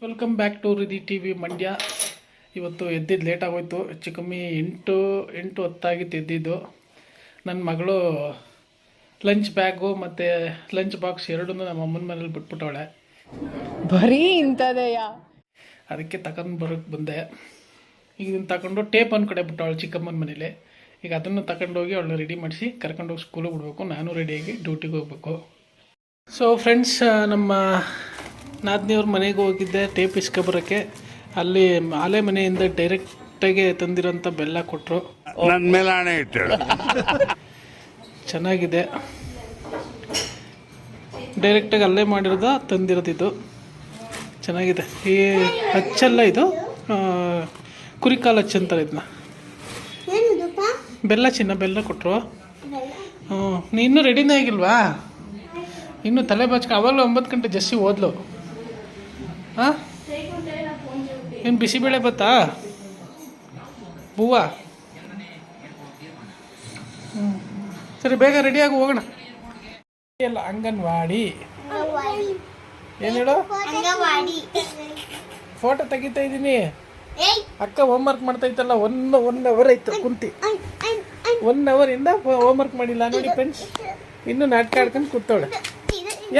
Welcome back to Riddhi T V Mandya. ಇವತ್ತು ಎದ್ದಿದ್ದು late ಆಗೋಯ್ತು, ಹೆಚ್ಚು ಕಮ್ಮಿ 8:10 ಎದ್ದಿದ್ದು. ನನ್ನ ಮಗಳು ಲಂಚ್ ಬ್ಯಾಗು ಮತ್ತು ಲಂಚ್ ಬಾಕ್ಸ್ ಎರಡನ್ನೂ ನಮ್ಮ ಅಮ್ಮನ ಮನೇಲಿ ಬಿಟ್ಬಿಟ್ಟವಳೆ. ಬರೀ ಇಂಥದೆಯಾ? ಅದಕ್ಕೆ ತಗೊಂಡು ಬರೋಕ್ಕೆ ಬಂದೆ. ಈಗ ಇದನ್ನು ತಗೊಂಡು ಟೇಪ್ ಒಂದು ಕಡೆ ಬಿಟ್ಟವಳು ಚಿಕ್ಕಮ್ಮನ ಮನೇಲಿ. ಈಗ ಅದನ್ನು ತಗೊಂಡೋಗಿ ಅವಳನ್ನ ರೆಡಿ ಮಾಡಿಸಿ ಕರ್ಕೊಂಡೋಗಿ ಸ್ಕೂಲಿಗೆ ಬಿಡಬೇಕು. ನಾನು ರೆಡಿಯಾಗಿ ಡ್ಯೂಟಿಗೆ ಹೋಗ್ಬೇಕು. ಸೊ ಫ್ರೆಂಡ್ಸ್, ನಮ್ಮ ನಾದಿನಿಯವ್ರ ಮನೆಗೆ ಹೋಗಿದ್ದೆ ಟೇಪ್ ಇಸ್ಕೊಬರೋಕ್ಕೆ. ಅಲ್ಲಿ ಆಲೆ ಮನೆಯಿಂದ ಡೈರೆಕ್ಟಾಗಿ ತಂದಿರೋಂಥ ಬೆಲ್ಲ ಕೊಟ್ಟರು. ನನ್ನ ಮೇಲೆ ಹಣೆ ಇಟ್ಟು ಚೆನ್ನಾಗಿದೆ. ಡೈರೆಕ್ಟಾಗಿ ಅಲ್ಲೇ ಮಾಡಿರೋದು ತಂದಿರೋದಿದ್ದು ಚೆನ್ನಾಗಿದೆ. ಈ ಹಚ್ಚಲ್ಲ, ಇದು ಕುರಿಕಾಲು ಹಚ್ಚು ಅಂತಾರೆ ಇದನ್ನ. ಬೆಲ್ಲ ಚಿನ್ನ ಬೆಲ್ಲ ಕೊಟ್ಟರು. ನೀ ಇನ್ನೂ ರೆಡಿನೇ ಆಗಿಲ್ವಾ? ಇನ್ನೂ ತಲೆ ಬಾಚ್ಕ. ಅವಾಗಲೂ 9 ಗಂಟೆ ಜಸ್ಸಿ ಓದ್ಲು. ಹಾಂ, ಏನು ಬಿಸಿಬೇಳೆ ಬತ್ತಾ ಹೂವು? ಸರಿ, ಬೇಗ ರೆಡಿಯಾಗಿ ಹೋಗೋಣ. ಎಲ್ಲ ಅಂಗನವಾಡಿ ಏನು ಹೇಳು? ಫೋಟೋ ತೆಗಿತಾ ಇದ್ದೀನಿ. ಅಕ್ಕ ಹೋಮ್ವರ್ಕ್ ಮಾಡ್ತಾ ಇತ್ತಲ್ಲ, ಒನ್ ಅವರ್ ಆಯ್ತು ಕುಂತಿ. 1 ಅವರಿಂದ ಹೋಮ್ವರ್ಕ್ ಮಾಡಿಲ್ಲ ನೋಡಿ ಫ್ರೆಂಡ್ಸ್. ಇನ್ನೂ ನಾಟಕ ಆಡ್ಕೊಂಡು ಕೂತವಳೆ.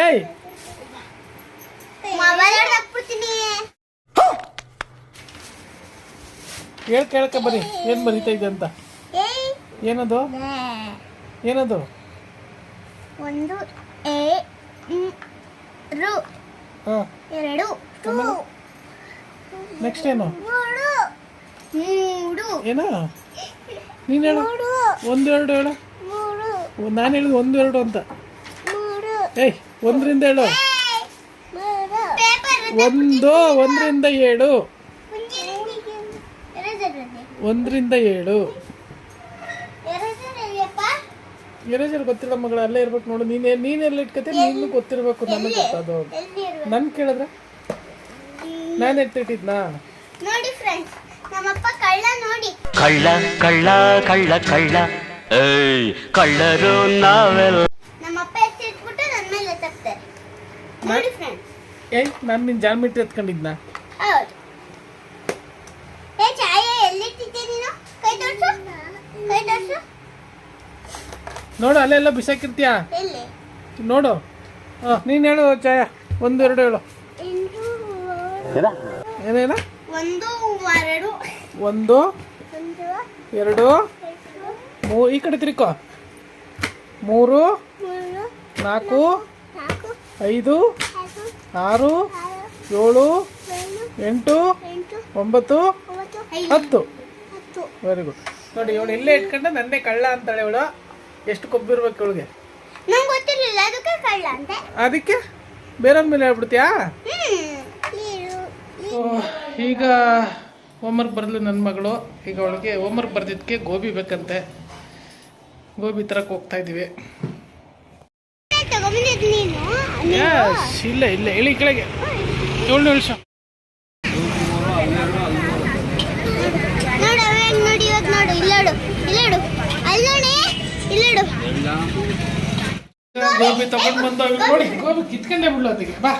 ಏಯ್, ಕೇಳ್ಕ ಬರೀ ಏನು ಬರೀತಾ ಇದೆ ಅಂತ. ಏನದು? ಏನದು? ಒಂದು ಎ ರು ಹಾಂ, 2 ನೆಕ್ಸ್ಟ್ ಏನು? 3 ಏನೋ ನೀನು ಹೇಳು. 1 2 ಹೇಳು. ನಾನು ಹೇಳಿದ್ದು 1 2 ಅಂತ. ಏಯ್, 1ರಿಂದ ಹೇಳು. 1 1ರಿಂದ 7. 1ರಿಂದ 7. ಎರೇಜರ್ ಗೊತ್ತಿಲ್ಲ ಮಗಳ, ಅಲ್ಲೇ ಇರ್ಬೇಕು ನೋಡು. ನೀನೆಲ್ಲ ಇಟ್ಕತಿ, ನೀನು ಗೊತ್ತಿರ್ಬೇಕು. ನನಗೆ ಗೊತ್ತದು. ನನ್ ಕೇಳಿದ್ರೆ ನಾನು ಎತ್ತಿಟ್ಟಿದ್ನಾ? ನೋಡಿ ಫ್ರೆಂಡ್ಸ್, ನಮ್ಮಪ್ಪ ಕಳ್ಳ ನೋಡಿ. ಕಳ್ಳ ಕಳ್ಳ ಕಳ್ಳ ಕಳ್ಳ ಏಯ್ ಕಳ್ಳರು ನಾವೆಲ್ಲ. ನಮ್ಮಪ್ಪ ಎತ್ತಿಟ್ಬಿಟ್ಟು ನನ್ನ ಮೇಲೆ ತಪ್ತಾರೆ. ನೋಡಿ ಫ್ರೆಂಡ್ಸ್. ಏಯ್, ನಾನು ನಿನ್ನ ಜಾಮಿಟ್ರಿ ಎತ್ಕೊಂಡಿದ್ನಾ? ಹೌದು. ಛಾಯ ಎಲ್ಲಿಟ್ಟಿದ್ದೆ ನೀನು? ಕೈ ತೋರ್ಸು, ಕೈ ತೋರ್ಸು. ನೋಡು, ಅಲ್ಲೆಲ್ಲ ಬಿಸಾಕಿರ್ತೀಯಾ ಎಲ್ಲಿ? ನೋಡು. ನೀನು ಹೇಳು ಛಾಯ. 1 2 ಹೇಳು. ಏನೇನ? 1 2 1 2 3. ಈ ಕಡೆ ತಿರ್ಕೋ. 3 4 5 6 7 8 9 10. Very good. ನೋಡಿ, ಇವಳು ಇಲ್ಲೇ ಇಟ್ಕೊಂಡು ನನ್ನೇ ಕಳ್ಳ ಅಂತಾಳೆ. ಇವಳು ಎಷ್ಟು ಕೊಬ್ಬಿರ್ಬೇಕು ಇವಳಿಗೆ. ನಂಗೆ ಗೊತ್ತಿರಲಿಲ್ಲ, ಅದಕ್ಕೆ ಕಳ್ಳ ಅಂತೆ. ಅದಕ್ಕೆ ಬೇರೆಯವ್ರ ಮೇಲೆ ಹೇಳ್ಬಿಡ್ತೀಯಾ? ಈಗ ಹೋಮ್ವರ್ಕ್ ಬರಲಿ ನನ್ನ ಮಗಳು. ಈಗ ಅವಳಿಗೆ ಹೋಮ್ವರ್ಕ್ ಬರ್ದಿದ್ದಕ್ಕೆ ಗೋಬಿ ಬೇಕಂತೆ. ಗೋಬಿ ತರಕ್ಕೆ ಹೋಗ್ತಾ ಇದ್ದೀವಿ. ಇಲ್ಲ ಇಲ್ಲ, ಇಳಿ ಕೆಳಗೆ. 7 ನಿಮಿಷ. ನೋಡಿ, ಇವತ್ತು ನೋಡು, ಇಲ್ಲೋಡು, ಇಲ್ಲೋಡು, ಅಲ್ಲೋಡಿ, ಇಲ್ಲೋಡು. ಗೋಬಿ ತಗೊಂಡು ಬಂದು ನೋಡಿ, ಗೋಬಿ ಕಿತ್ಕೊಂಡೇ ಬಿಡ್ಲು ಅದಕ್ಕೆ. ಬಾ,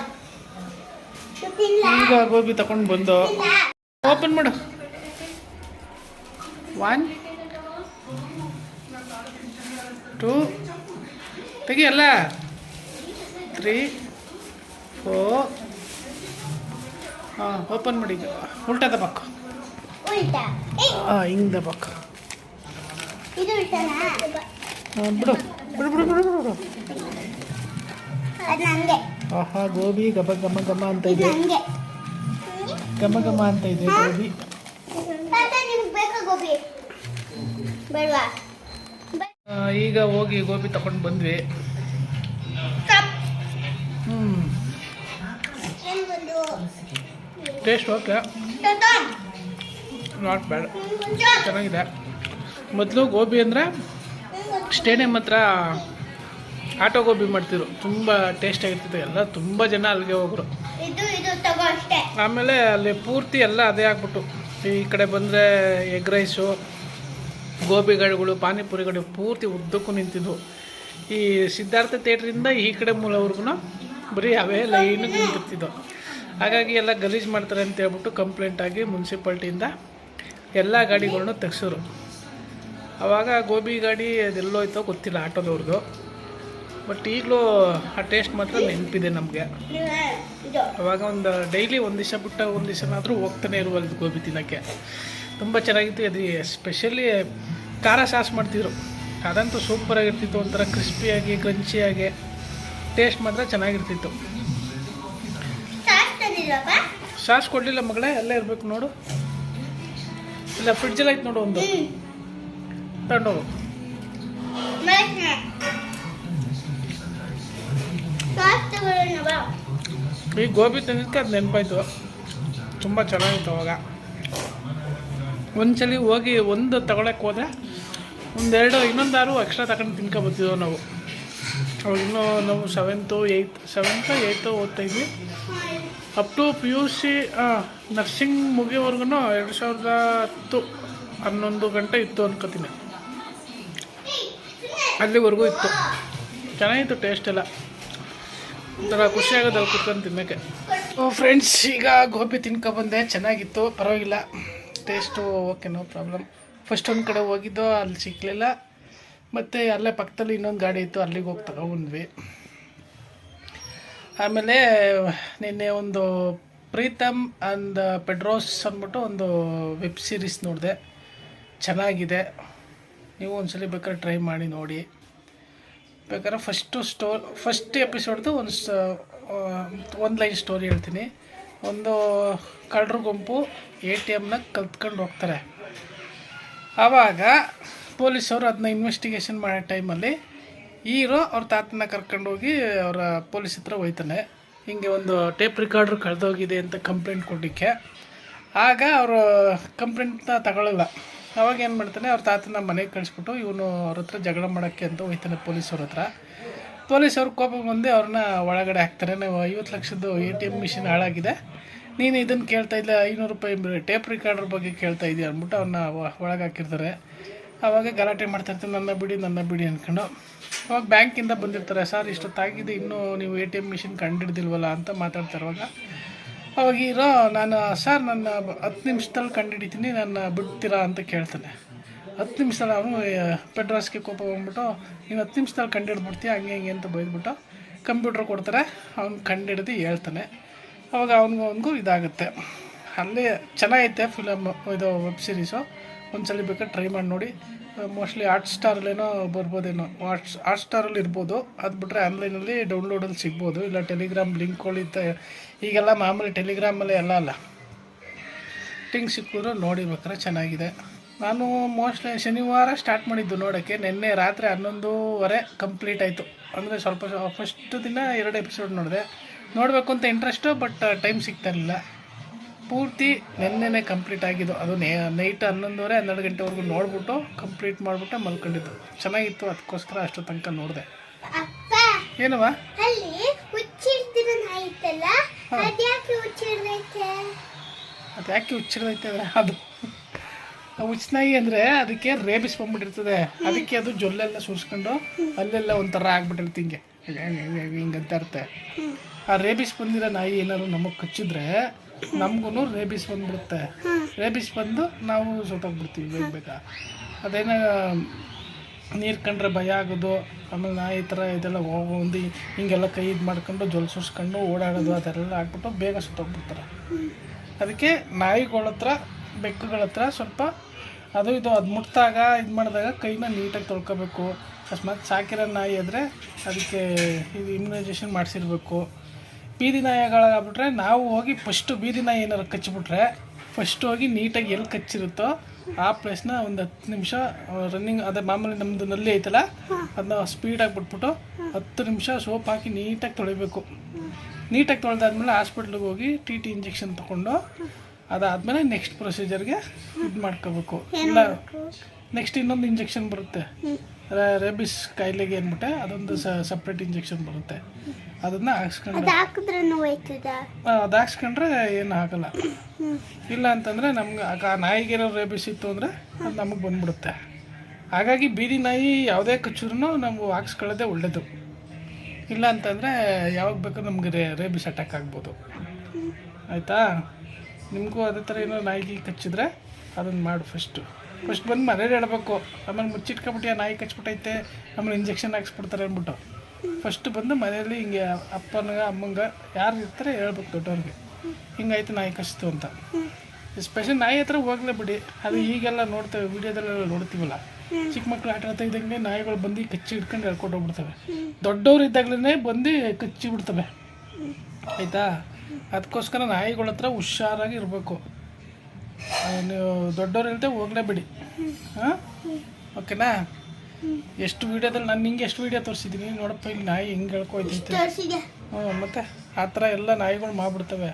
ಈಗ ಗೋಬಿ ತಗೊಂಡು ಬಂದು ಓಪನ್ ಮಾಡು. 1 2 ತೆಗಿಯಲ್ಲ. 3 4. ಹಾಂ, ಓಪನ್ ಮಾಡಿ. ಈಗ ಉಲ್ಟಾ ದಬಾಕು. ಉಲ್ಟಾ. ಹಿಂಗೆ ದಬಾಕು. ಇದು ಉಲ್ಟಾನಾ? ಬಿಡು ಬಿಡು ಬಿಡು ಬಿಡು ಬಿಡು. ಅದು ನಂಗೆ. ಆಹಾ, ಗೋಬಿ ಗಮ ಗಮ ಗಮ ಅಂತ ಇದು ಇದೆ. ನಂಗೆ. ಗಮ ಗಮ ಅಂತ ಇದೆ ಗೋಬಿ. ತಾತ, ನಿಮ್ಗೆ ಬೇಕಾ ಗೋಬಿ? ಬೇಡವಾ? ಈಗ ಹೋಗಿ ಗೋಬಿ ತಗೊಂಡು ಬಂದ್ವಿ. ಟೇಸ್ಟ್ ಓಕೆ, ನಾಟ್ ಬ್ಯಾಡ್, ಚೆನ್ನಾಗಿದೆ. ಮೊದಲು ಗೋಬಿ ಅಂದರೆ ಸ್ಟೇಡಿಯಂ ಹತ್ರ ಆಟೋ ಗೋಬಿ ಮಾಡ್ತಿದ್ರು, ತುಂಬ ಟೇಸ್ಟಾಗಿರ್ತಿತ್ತು. ಎಲ್ಲ ತುಂಬ ಜನ ಅಲ್ಲಿಗೆ ಹೋಗರು. ಇದು ತಗೋ ಅಷ್ಟೇ. ಆಮೇಲೆ ಅಲ್ಲಿ ಪೂರ್ತಿ ಎಲ್ಲ ಅದೇ ಆಗ್ಬಿಟ್ಟು, ಈ ಕಡೆ ಬಂದರೆ ಎಗ್ ರೈಸು, ಗೋಬಿಗಳು, ಪಾನಿಪುರಿಗಳು ಪೂರ್ತಿ ಉದ್ದಕ್ಕೂ ನಿಂತಿದ್ವು. ಈ ಸಿದ್ಧಾರ್ಥ ಥಿಯೇಟ್ರಿಂದ ಈ ಕಡೆ ಮೂಲವರೆಗೂ ಬರೀ ಅವೇ ಲೈನಿಗೆ ನಿಂತಿರ್ತಿದ್ದವು. ಹಾಗಾಗಿ ಎಲ್ಲ ಗಲೀಜು ಮಾಡ್ತಾರೆ ಅಂತ ಹೇಳ್ಬಿಟ್ಟು ಕಂಪ್ಲೇಂಟ್ ಆಗಿ ಮುನ್ಸಿಪಾಲ್ಟಿಯಿಂದ ಎಲ್ಲ ಗಾಡಿಗಳ್ನೂ ತೆಗ್ಸೋರು. ಆವಾಗ ಗೋಬಿ ಗಾಡಿ ಅದೆಲ್ಲೋಯ್ತೋ ಗೊತ್ತಿಲ್ಲ ಆಟೋದವ್ರದ್ದು. ಬಟ್ ಈಗಲೂ ಆ ಟೇಸ್ಟ್ ಮಾತ್ರ ನೆನಪಿದೆ ನಮಗೆ. ಅವಾಗ ಒಂದು ಡೈಲಿ ಒಂದು ದಿವಸ ಬಿಟ್ಟ ಒಂದು ದಿವಸನಾದರೂ ಹೋಗ್ತಾನೆ ಇರುವಲ್ದು ಗೋಬಿ ತಿನ್ನೋಕ್ಕೆ. ತುಂಬ ಚೆನ್ನಾಗಿತ್ತು. ಅದು ಎಸ್ಪೆಷಲಿ ಖಾರ ಸಾಸ್ ಮಾಡ್ತಿದ್ರು, ಅದಂತೂ ಸೂಪರಾಗಿರ್ತಿತ್ತು. ಒಂಥರ ಕ್ರಿಸ್ಪಿಯಾಗಿ ಕ್ರಂಚಿಯಾಗಿ ಟೇಸ್ಟ್ ಮಾತ್ರ ಚೆನ್ನಾಗಿರ್ತಿತ್ತು. ಸಾಸ್ ಕೊಡಲಿಲ್ಲ ಮಗಳೇ, ಎಲ್ಲ ಇರಬೇಕು ನೋಡು. ಇಲ್ಲ ಫ್ರಿಡ್ಜಲ್ಲಿ ಆಯ್ತು ನೋಡು, ಒಂದು ತಗೊಂಡೋಗು. ಈ ಗೋಬಿ ತಿನ್ನೋದಕ್ಕೆ ಅದು ನೆನಪಾಯ್ತು. ತುಂಬ ಚೆನ್ನಾಗಿತ್ತು ಅವಾಗ. ಒಂದ್ಸಲಿ ಹೋಗಿ ಒಂದು ತಗೊಳಕ್ಕೆ ಹೋದರೆ ಒಂದೆರಡು ಇನ್ನೊಂದಾರು ಎಕ್ಸ್ಟ್ರಾ ತಗೊಂಡು ತಿನ್ಕೊಬರ್ತಿದ್ದೆವು ನಾವು. ಅವಾಗ ಇನ್ನೂ ನಾವು ಸೆವೆಂತು ಏಯ್ತು ಓದ್ತಾಯಿದ್ವಿ. ಅಪ್ ಟು PUC ನರ್ಸಿಂಗ್ ಮುಗಿಯೋವರೆಗೂ 2010 11 ಗಂಟೆ ಇತ್ತು ಅನ್ಕೋತೀನಿ. ಅಲ್ಲಿವರೆಗೂ ಇತ್ತು. ಚೆನ್ನಾಗಿತ್ತು ಟೇಸ್ಟ್ ಎಲ್ಲ, ಒಂಥರ ಖುಷಿಯಾಗೋದು ಅಲ್ಲಿ ಕುತ್ಕೊಂಡು ತಿನ್ನೋಕ್ಕೆ. ಫ್ರೆಂಡ್ಸ್, ಈಗ ಗೋಬಿ ತಿನ್ಕೊಬಂದೆ, ಚೆನ್ನಾಗಿತ್ತು, ಪರವಾಗಿಲ್ಲ, taste okay, no problem. First ಒಂದು ಕಡೆ ಹೋಗಿದ್ದು, ಅಲ್ಲಿ ಸಿಕ್ಕಲಿಲ್ಲ. ಮತ್ತು ಅಲ್ಲೇ ಪಕ್ಕದಲ್ಲಿ ಇನ್ನೊಂದು ಗಾಡಿ ಇತ್ತು, ಅಲ್ಲಿಗೆ ಹೋಗಿ ತಗೊಬಂದ್ವಿ. ಆಮೇಲೆ ನಿನ್ನೆ ಒಂದು ಪ್ರೀತಮ್ ಆ್ಯಂಡ್ ಪೆಡ್ರೋಸ್ ಅಂದ್ಬಿಟ್ಟು ಒಂದು ವೆಬ್ ಸೀರೀಸ್ ನೋಡಿದೆ, ಚೆನ್ನಾಗಿದೆ. ನೀವು ಒಂದ್ಸಲಿ ಬೇಕಾದ್ರೆ ಟ್ರೈ ಮಾಡಿ ನೋಡಿ. ಬೇಕಾದ್ರೆ ಫಸ್ಟ್ ಎಪಿಸೋಡ್ದು ಒಂದು ಲೈನ್ ಸ್ಟೋರಿ ಹೇಳ್ತೀನಿ. ಒಂದು ಕಳ್ಳರ ಗುಂಪು ATMನ ಕಲ್ತ್ಕೊಂಡು ಹೋಗ್ತಾರೆ. ಆವಾಗ ಪೊಲೀಸವರು ಅದನ್ನ ಇನ್ವೆಸ್ಟಿಗೇಷನ್ ಮಾಡೋ ಟೈಮಲ್ಲಿ ಹೀರೋ ಅವ್ರ ತಾತನ ಕರ್ಕೊಂಡೋಗಿ ಅವರ ಪೊಲೀಸ್ ಹತ್ರ ಹೋಯ್ತಾನೆ. ಹಿಂಗೆ ಒಂದು ಟೇಪ್ ರಿಕಾರ್ಡ್ರ್ ಕಳೆದೋಗಿದೆ ಅಂತ ಕಂಪ್ಲೇಂಟ್ ಕೊಡಲಿಕ್ಕೆ. ಆಗ ಅವರು ಕಂಪ್ಲೇಂಟ್ನ ತಗೊಳ್ಳಲ್ಲ. ಅವಾಗ ಏನು ಮಾಡ್ತಾನೆ, ಅವ್ರ ತಾತನ ಮನೆಗೆ ಕಳಿಸ್ಬಿಟ್ಟು ಇವನು ಅವ್ರ ಹತ್ರ ಜಗಳ ಮಾಡೋಕ್ಕೆ ಅಂತ ಹೋಯ್ತಾನೆ ಪೊಲೀಸವ್ರ ಹತ್ರ. ಪೊಲೀಸವ್ರ ಕೋಪ ಬಂದು ಅವ್ರನ್ನ ಒಳಗಡೆ ಹಾಕ್ತಾರೆ. ನಾವು 50 ಲಕ್ಷದ್ದು ATM ಮಿಷಿನ್ ಹಾಳಾಗಿದೆ, ನೀನು ಇದನ್ನು ಕೇಳ್ತಾ ಇಲ್ಲ, 500 ರೂಪಾಯಿ ಟೇಪ್ ರಿಕಾರ್ಡ್ರ್ ಬಗ್ಗೆ ಕೇಳ್ತಾ ಇದೆಯಾ ಅಂದ್ಬಿಟ್ಟು ಅವ್ರನ್ನ ಒಳಗೆ ಹಾಕಿರ್ತಾರೆ. ಆವಾಗ ಗಲಾಟೆ ಮಾಡ್ತಾಯಿರ್ತಾರೆ, ನನ್ನ ಬಿಡಿ ಅಂದ್ಕೊಂಡು. ಅವಾಗ ಬ್ಯಾಂಕಿಂದ ಬಂದಿರ್ತಾರೆ, ಸರ್ ಇಷ್ಟೊತ್ತಾಗಿದೆ, ಇನ್ನೂ ನೀವು ATM ಮಿಷಿನ್ ಕಂಡುಹಿಡ್ದಿಲ್ವಲ್ಲ ಅಂತ ಮಾತಾಡ್ತಾರವಾಗ. ಅವಾಗ ಹೀರೋ, ಸರ್ ನನ್ನ 10 ನಿಮಿಷದಲ್ಲಿ ಕಂಡುಹಿಡಿತೀನಿ, ನನ್ನ ಬಿಡ್ತೀರಾ ಅಂತ ಕೇಳ್ತಾನೆ. 10 ನಿಮಿಷದಲ್ಲಿ ಅವನು ಪೆಡ್ರಾಸ್ಗೆ ಕೋಪ ಬಂದ್ಬಿಟ್ಟು, ನೀನು 10 ನಿಮಿಷದಲ್ಲಿ ಕಂಡುಹಿಡ್ಬಿಡ್ತೀಯ ಹಂಗೆ ಅಂತ ಬೈದ್ಬಿಟ್ಟು ಕಂಪ್ಯೂಟ್ರ್ ಕೊಡ್ತಾರೆ. ಅವ್ನು ಕಂಡುಹಿಡ್ದು ಹೇಳ್ತಾನೆ. ಅವಾಗ ಅವನಿಗೂ ಇದಾಗುತ್ತೆ. ಅಲ್ಲಿ ಚೆನ್ನಾಗೈತೆ ಫಿಲಮ್, ಇದು ವೆಬ್ ಸೀರೀಸು. ಒಂದ್ಸಲ ಬೇಕಾದ್ರೆ ಟ್ರೈ ಮಾಡಿ ನೋಡಿ. ಮೋಸ್ಟ್ಲಿ ಹಾಟ್ಸ್ಟಾರಲ್ಲೇನೋ ಬರ್ಬೋದೇನೋ, ಹಾಟ್ಸ್ಟಾರಲ್ಲಿ ಇರ್ಬೋದು. ಅದು ಬಿಟ್ಟರೆ ಆನ್ಲೈನಲ್ಲಿ ಡೌನ್ಲೋಡಲ್ಲಿ ಸಿಗ್ಬೋದು, ಇಲ್ಲ ಟೆಲಿಗ್ರಾಮ್ ಲಿಂಕ್ಗಳು ಈಗೆಲ್ಲ ಮಾಮೂಲಿ ಟೆಲಿಗ್ರಾಮಲ್ಲಿ ಎಲ್ಲ ಅಲ್ಲ, ಲಿಂಕ್ ಸಿಕ್ಕಿದ್ರು ನೋಡಿರ್ಬೇಕಾದ್ರೆ ಚೆನ್ನಾಗಿದೆ. ನಾನು ಮೋಸ್ಟ್ಲಿ ಶನಿವಾರ ಸ್ಟಾರ್ಟ್ ಮಾಡಿದ್ದು ನೋಡೋಕ್ಕೆ. ನಿನ್ನೆ ರಾತ್ರಿ 11:30 ಕಂಪ್ಲೀಟ್ ಆಯಿತು. ಅಂದರೆ ಸ್ವಲ್ಪ ಫಸ್ಟ್ ದಿನ 2 ಎಪಿಸೋಡ್ ನೋಡಿದೆ. ನೋಡಬೇಕು ಅಂತ ಇಂಟ್ರೆಸ್ಟು, ಬಟ್ ಟೈಮ್ ಸಿಗ್ತಾಯಿರಲಿಲ್ಲ. ಪೂರ್ತಿ ನೆನ್ನೆನೇ ಕಂಪ್ಲೀಟ್ ಆಗಿದ್ದು. ಅದು ನೈಟ್ 11:30-12 ಗಂಟೆವರೆಗೂ ನೋಡ್ಬಿಟ್ಟು ಕಂಪ್ಲೀಟ್ ಮಾಡಿಬಿಟ್ಟು ಮಲ್ಕೊಂಡಿದ್ದು. ಚೆನ್ನಾಗಿತ್ತು, ಅದಕ್ಕೋಸ್ಕರ ಅಷ್ಟು ತನಕ ನೋಡಿದೆ. ಏನವ ಅದು ಯಾಕೆ ಹುಚ್ಚಿಡ್ದೈತೆ? ಅದು ಹುಚ್ಚನಾಯಿ ಅಂದರೆ ಅದಕ್ಕೆ ರೇಬಿಸ್ ಬಂದ್ಬಿಟ್ಟಿರ್ತದೆ. ಅದಕ್ಕೆ ಅದು ಜೊಲ್ಲೆಲ್ಲ ಸುರಿಸ್ಕೊಂಡು ಅಲ್ಲೆಲ್ಲ ಒಂಥರ ಆಗ್ಬಿಟ್ಟಿರುತ್ತೆ, ಹಿಂಗಂತ ಇರುತ್ತೆ. ಆ ರೇಬಿಸ್ ಬಂದಿರೋ ನಾಯಿ ಏನಾದ್ರು ನಮಗೆ ಕಚ್ಚಿದ್ರೆ ನಮಗೂ ರೇಬಿಸ್ ಬಂದ್ಬಿಡುತ್ತೆ. ರೇಬಿಸ್ ಬಂದು ನಾವು ಸೊತ್ತೋಗ್ಬಿಡ್ತೀವಿ ಬೇಗ. ಅದೇನೋ ನೀರು ಕಂಡ್ರೆ ಭಯ ಆಗೋದು, ಆಮೇಲೆ ನಾಯಿ ಥರ ಇದೆಲ್ಲ ಒಂದು ಹಿಂಗೆಲ್ಲ ಕೈ ಇದು ಮಾಡ್ಕೊಂಡು ಜೊಲ್ ಸುರಿಸ್ಕೊಂಡು ಓಡಾಡೋದು, ಅದೆಲ್ಲ ಆಗ್ಬಿಟ್ಟು ಬೇಗ ಸುತ್ತೋಗ್ಬಿಡ್ತಾರೆ. ಅದಕ್ಕೆ ನಾಯಿಗಳ ಹತ್ರ ಬೆಕ್ಕುಗಳ ಹತ್ರ ಸ್ವಲ್ಪ ಅದು ಮುಟ್ಟಾಗ ಇದು ಮಾಡಿದಾಗ ಕೈನ ನೀಟಾಗಿ ತೊಳ್ಕೊಬೇಕು. ಅಕಸ್ಮಾತ್ ಸಾಕಿರೋ ನಾಯಿ ಆದರೆ ಅದಕ್ಕೆ ಇದು ಇಮ್ಯುನೈಸೇಷನ್ ಮಾಡಿಸಿರ್ಬೇಕು. ಬೀದಿ ನಾಯಿಗಳಾಗ್ಬಿಟ್ರೆ ನಾವು ಹೋಗಿ ಫಸ್ಟು ಬೀದಿ ನಾಯಿ ಏನಾರು ಕಚ್ಚಿಬಿಟ್ರೆ ಫಸ್ಟ್ ಹೋಗಿ ನೀಟಾಗಿ ಎಲ್ಲಿ ಕಚ್ಚಿರುತ್ತೋ ಆ ಪ್ಲೇಸ್ನ ಒಂದು 10 ನಿಮಿಷ ರನ್ನಿಂಗ್, ಅದೇ ಮಾಮೂಲಿ ನಮ್ಮದು ನಲ್ಲಿ ಐತಲ್ಲ ಅದನ್ನ ಸ್ಪೀಡಾಗಿ ಬಿಟ್ಬಿಟ್ಟು 10 ನಿಮಿಷ ಸೋಪ್ ಹಾಕಿ ನೀಟಾಗಿ ತೊಳಿಬೇಕು. ನೀಟಾಗಿ ತೊಳೆದಾದ್ಮೇಲೆ ಹಾಸ್ಪಿಟ್ಲಿಗೆ ಹೋಗಿ TT ಇಂಜೆಕ್ಷನ್ ತೊಗೊಂಡು ಅದಾದಮೇಲೆ ನೆಕ್ಸ್ಟ್ ಪ್ರೊಸೀಜರ್ಗೆ ಇದು ಮಾಡ್ಕೋಬೇಕು. ಇಲ್ಲ ನೆಕ್ಸ್ಟ್ ಇನ್ನೊಂದು ಇಂಜೆಕ್ಷನ್ ಬರುತ್ತೆ, ರೇಬಿಸ್ ಕಾಯಿಲೆಗೆ ಅಂದ್ಬಿಟ್ಟೆ ಅದೊಂದು ಸಪ್ರೇಟ್ ಇಂಜೆಕ್ಷನ್ ಬರುತ್ತೆ. ಅದನ್ನು ಹಾಕ್ಸ್ಕೊಂಡ್ರೆ ಅದು ಹಾಕ್ಸ್ಕೊಂಡ್ರೆ ಏನು ಆಗಲ್ಲ. ಇಲ್ಲ ಅಂತಂದರೆ ನಮ್ಗೆ ಆ ನಾಯಿಗೇನೋ ರೇಬಿಸ್ ಇತ್ತು ಅಂದರೆ ಅದು ನಮಗೆ ಬಂದ್ಬಿಡುತ್ತೆ. ಹಾಗಾಗಿ ಬೀದಿ ನಾಯಿ ಯಾವುದೇ ಕಚ್ಚೂರು ನಾವು ಹಾಕ್ಸ್ಕೊಳ್ಳೋದೇ ಒಳ್ಳೆಯದು. ಇಲ್ಲ ಅಂತಂದರೆ ಯಾವಾಗ ಬೇಕಾದ್ರೂ ನಮಗೆ ರೇಬಿಸ್ ಅಟ್ಯಾಕ್ ಆಗ್ಬೋದು. ಆಯಿತಾ? ನಿಮಗೂ ಅದೇ ಥರ ಏನೋ ನಾಯಿಗೆ ಕಚ್ಚಿದ್ರೆ ಅದನ್ನು ಮಾಡು ಫಸ್ಟ್ ಬಂದು ಮನೇಲಿ ಹೇಳ್ಬೇಕು. ಆಮೇಲೆ ಮುಚ್ಚಿಟ್ಕೊಬಿಟ್ಟು ನಾಯಿ ಕಚ್ಬಿಟ್ಟೈತೆ ಆಮೇಲೆ ಇಂಜೆಕ್ಷನ್ ಹಾಕ್ಸ್ಬಿಡ್ತಾರೆ ಅಂದ್ಬಿಟ್ಟು ಫಸ್ಟ್ ಬಂದು ಮನೆಯಲ್ಲಿ ಹಿಂಗೆ ಅಪ್ಪನಿಗೆ ಅಮ್ಮಂಗೆ ಯಾರು ಇರ್ತಾರೆ ಹೇಳ್ಬೇಕು ದೊಡ್ಡವ್ರಿಗೆ, ಹಿಂಗಾಯ್ತು ನಾಯಿ ಕಚ್ಚಿತು ಅಂತ. ಸ್ಪೆಷಲ್ ನಾಯಿ ಹತ್ರ ಹೋಗ್ಲೇ ಬಿಡಿ, ಅದು ಈಗೆಲ್ಲ ನೋಡ್ತೇವೆ ವಿಡಿಯೋದಲ್ಲೆಲ್ಲ ನೋಡ್ತೀವಲ್ಲ, ಚಿಕ್ಕ ಮಕ್ಳು ಆಟ ಆಡ್ತಾ ಇದ್ದಂಗೆ ನಾಯಿಗಳು ಬಂದು ಕಚ್ಚಿ ಹಿಡ್ಕೊಂಡು ಹೇಳ್ಕೊಂಡು ಹೋಗ್ಬಿಡ್ತವೆ. ದೊಡ್ಡವ್ರು ಇದ್ದಾಗಲೇ ಬಂದು ಕಚ್ಚಿ ಬಿಡ್ತವೆ ಆಯಿತಾ? ಅದಕ್ಕೋಸ್ಕರ ನಾಯಿಗಳ ಹತ್ರ ಹುಷಾರಾಗಿ ಇರಬೇಕು. ನೀವು ದೊಡ್ಡವ್ರು ಇಲ್ಲದೆ ಹೋಗ್ಲೇಬೇಡಿ. ಹಾಂ, ಓಕೆನಾ? ಎಷ್ಟು ವೀಡಿಯೋದಲ್ಲಿ ನಾನು ನಿಂಗೆ ಎಷ್ಟು ವೀಡಿಯೋ ತೋರಿಸಿದ್ದೀನಿ ನೋಡಪ್ಪ, ಇಲ್ಲಿ ನಾಯಿ ಹಿಂಗೆ ಹೇಳ್ಕೊಯ್ತೈತೆ. ಹ್ಞೂ, ಮತ್ತು ಆ ಥರ ಎಲ್ಲ ನಾಯಿಗಳು ಮಾಡಿಬಿಡ್ತವೆ.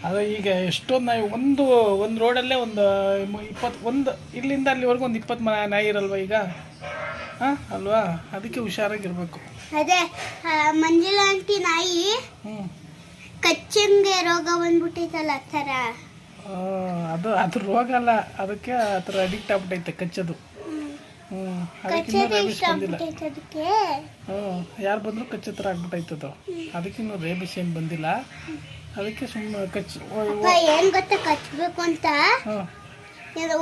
ಅದು ಈಗ ಎಷ್ಟೊಂದು ನಾಯಿ ಒಂದು ರೋಡಲ್ಲೇ ಒಂದು 21 ಇಲ್ಲಿಂದ ಅಲ್ಲಿವರೆಗೂ ಒಂದು 20 ನಾಯಿ ಇರಲ್ವ ಈಗ? ಹಾಂ ಅಲ್ವಾ? ಅದಕ್ಕೆ ಹುಷಾರಾಗಿರ್ಬೇಕು. ಅದೇ ಮಂಜುಳಾ ಆಂಟಿ ನಾಯಿ ಕಚ್ಚಂಗೆ ರೋಗ ಬಂದ್ಬಿಟ್ಟೈತಲ್ಲ ಆ ಥರ. ಅದು ರೋಗ ಅಲ್ಲ, ಅದಕ್ಕೆ ಆ ಥರ ಅಡಿಕ್ಟ್ ಆಗ್ಬಿಟ್ಟೈತೆ ಕಚ್ಚೋದು. ಅದಕ್ಕಿನ್ನೂ ರೇಬಿಸ್ ಬಂದಿಲ್ಲ. ಯಾರು ಬಂದರೂ ಕಚ್ಚೋ ಥರ ಆಗ್ಬಿಟ್ಟೈತದು. ಅದಕ್ಕಿನ್ನೂ ರೇಬಿಸ್ ಏನು ಬಂದಿಲ್ಲ. ಅದಕ್ಕೆ ಸುಮ್ಮನೆ ಏನ್ ಗೊತ್ತಾ ಕಚ್ಚಬೇಕು ಅಂತ,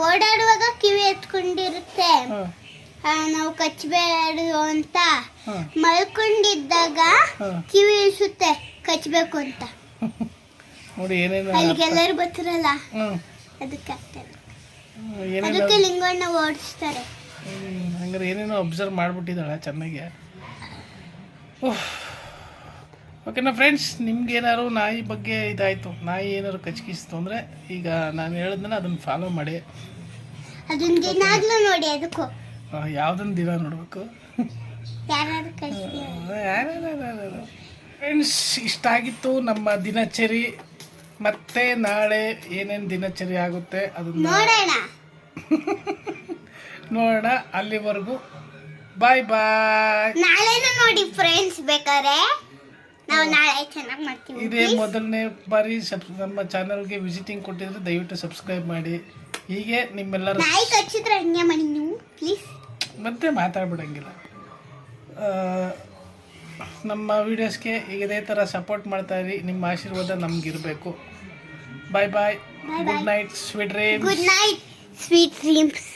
ಓಡಾಡುವಾಗ ಕಿವಿ ಎತ್ಕೊಂಡಿರುತ್ತೆ, ನಾವು ಕಚ್ಚಬೇಡ ಅಂತ. ಮಲ್ಕೊಂಡಿದ್ದಾಗ ಕಿವಿ ಇಳಿಸುತ್ತೆ ಕಚ್ಚಬೇಕು ಅಂತ. ನೋಡಿ ಏನೇನು ಅಲ್ಲಿಗೆಲ್ಲರೂ ಬರ್ತಾರಲ್ಲ, ಅದಕ್ಕೆ ಲಿಂಗಣ್ಣ ಓಡಿಸ್ತಾರೆ. ಹಂಗಾರೆ ಏನೇನೋ ಅಬ್ಸರ್ವ್ ಮಾಡಿಬಿಟ್ಟಿದ್ದಾಳೆ ಚೆನ್ನಾಗಿ. ಓಕೆನಾ ಫ್ರೆಂಡ್ಸ್, ನಿಮ್ಗೇನಾದ್ರು ನಾಯಿ ಬಗ್ಗೆ ಇದಾಯಿತು, ನಾಯಿ ಏನಾದ್ರು ಕಚ್ಕಿಸ್ತು ಅಂದರೆ ಈಗ ನಾನು ಹೇಳಿದ್ಮೇಲೆ ಅದನ್ನು ಫಾಲೋ ಮಾಡಿ. ಅದನ್ನ ದಿನಾಗ್ಲೂ ನೋಡಿ. ಅದಕ್ಕೂ ಯಾವುದನ್ನು ದಿನ ನೋಡಬೇಕು? ಫ್ರೆಂಡ್ಸ್, ಇಷ್ಟ ಆಗಿತ್ತು ನಮ್ಮ ದಿನಚರಿ. ಮತ್ತೆ ನಾಳೆ ಏನೇನು ದಿನಚರಿ ಆಗುತ್ತೆ ಅದನ್ನ ನೋಡೋಣ. ಅಲ್ಲಿವರೆಗೂ ಬಾಯ್ ಬಾಯ್. ನಾಳೆನೂ ನೋಡಿ ಫ್ರೆಂಡ್ಸ್, ಬೇಕಾದ್ರೆ ನಾವು ನಾಳೆ ಚೆನ್ನಾಗಿ ಮಾಡ್ತೀವಿ. ಇದೇ ಮೊದಲನೇ ಬಾರಿ ನಮ್ಮ ಚಾನಲ್ಗೆ ವಿಸಿಟಿಂಗ್ ಕೊಟ್ಟಿದ್ರೆ ದಯವಿಟ್ಟು ಸಬ್ಸ್ಕ್ರೈಬ್ ಮಾಡಿ. ಹೀಗೆ ನಿಮ್ಮೆಲ್ಲರ ನಾಯಿ ಕಚ್ಚಿದ್ರೆ ಹಂಗೆ ಮಾಡಿ ನೀವು ಪ್ಲೀಸ್. ಮತ್ತೆ ಮಾತಾಡ್ಬಿಡಂಗಿಲ್ಲ. ನಮ್ಮ ವೀಡಿಯೋಸ್ಗೆ ಇದೇ ಥರ ಸಪೋರ್ಟ್ ಮಾಡ್ತಾ ಇರಿ. ನಿಮ್ಮ ಆಶೀರ್ವಾದ ನಮಗಿರಬೇಕು. Bye bye. Good night, sweet dreams. Good night, sweet dreams.